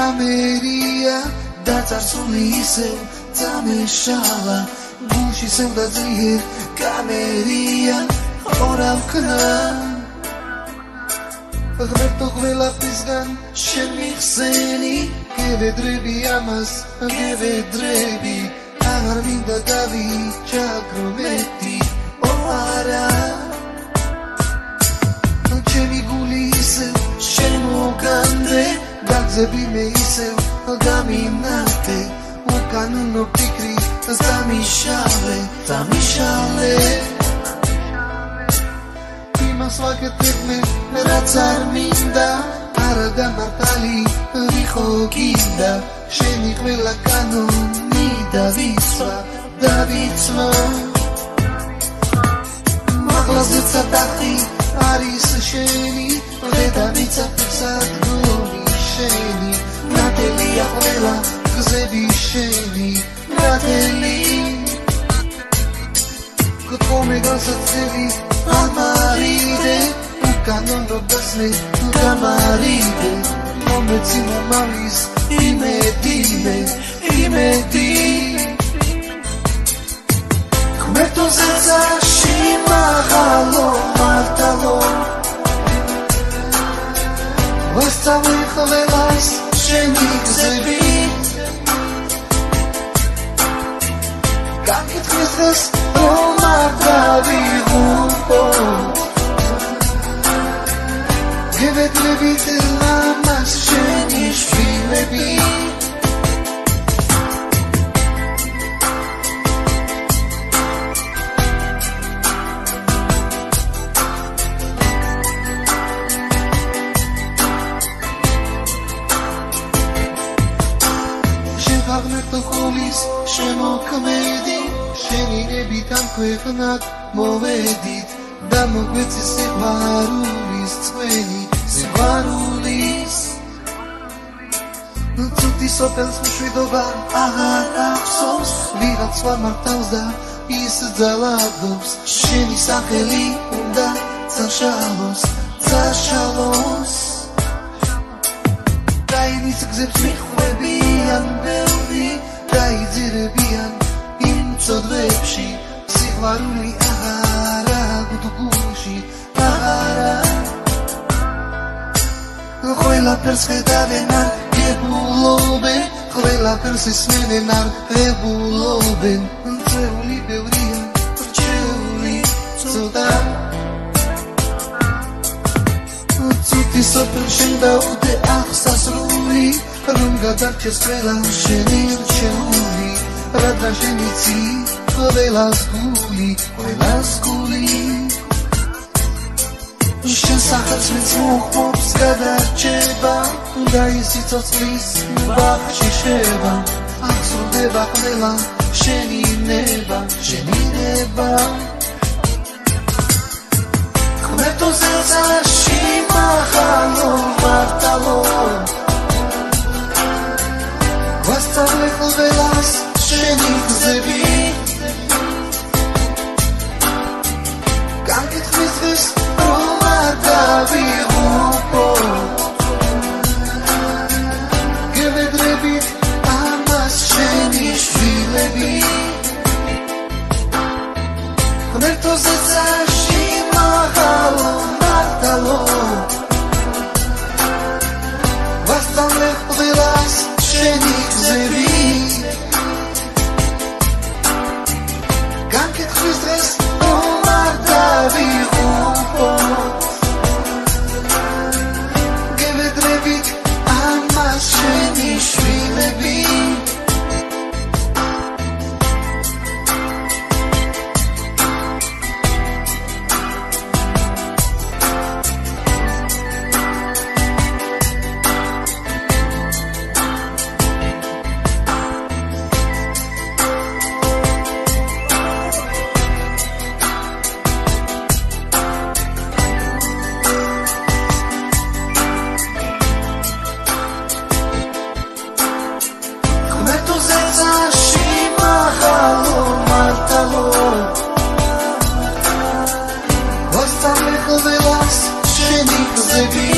ამერია დაწარსული ისევ წამეშალა გულში სევდა ძლიერ კამერია ორავ ქნა ღმერთო ყველაფრისგან შენ მიხსენი გევედრები ამას გევედრები აღარ მინდა დავიჩაგრო მეტი ო არა ჩემი გული ისევ შენ მოგამდე გაგზები მე ისევ გამინათე უკანონო ფიქრი დამიშალე იმას ვაკეთებ მე რაც არ მინდა არა დამართალი ვიხო გინდა შენი ყველა კანონი დავიცვა მაღლაზე ცატახი არის შენი დედამიწა სადგომი შენი ნათელია ყველა გზები შენი ნათელი გთხოვე განსაცდელი ამარიდე უკანონო დასმე გამარიდე მომეცი მომალის იმედი ღმერთო ზეცაში მაღალო მართალო ვასწავლე ყველას შენი გზები გაკითხვის დღეს რომ არ დავიღუპო გევედრებით ამას შენი შვილები ღმერთო ხოლის შემოქმედი შენი ნებიდან ქვეყნად მოვედით და მოგვეცი სიყვარულის წვენი სიყვარულის ცუდი სოფელს მშვიდობა აღარ ახსოვს ვიღაც ვამართავს და ის ძალადობს შენი სახელი უნდა წაშალოს დაინის გზებს მიხვდებიან ბევრი დაიძირებიან იმ წოდვებში სიყვარული აღარა გულში აღარა ყველაფერს ხედავენ არ გებულობენ ყველაფერს ისმენენ არ ღებულობენ წეული ბევრია რჩეული ცოტა ცუდი სოფელ შენ დაუდე აღსასრული რომ გადარჩეს ყველა შენი რჩეული რადგან შენ იცი ყველას გული შენ სახელს მეც მოხმობს გადარჩება და ის სიცოცხლის ბაღში შევა აღსრულდება ყველა შენი ნება ღმერთო ზეცაში მაღალო მართალო ვასწავლე ყველას შენი გზები გაკითხვის დღეს რომ არ დავიღუპო გევედრებით ამას შენი შვილები ღმერთო ზეცაში მაღალო მართალო ვასწავლე ყველას შენი გზები გაკითხვის დღეს რომ არ დავიღუპო გევედრებით ამას შენი შვილები Vos tam lejos de las llenitos de vida.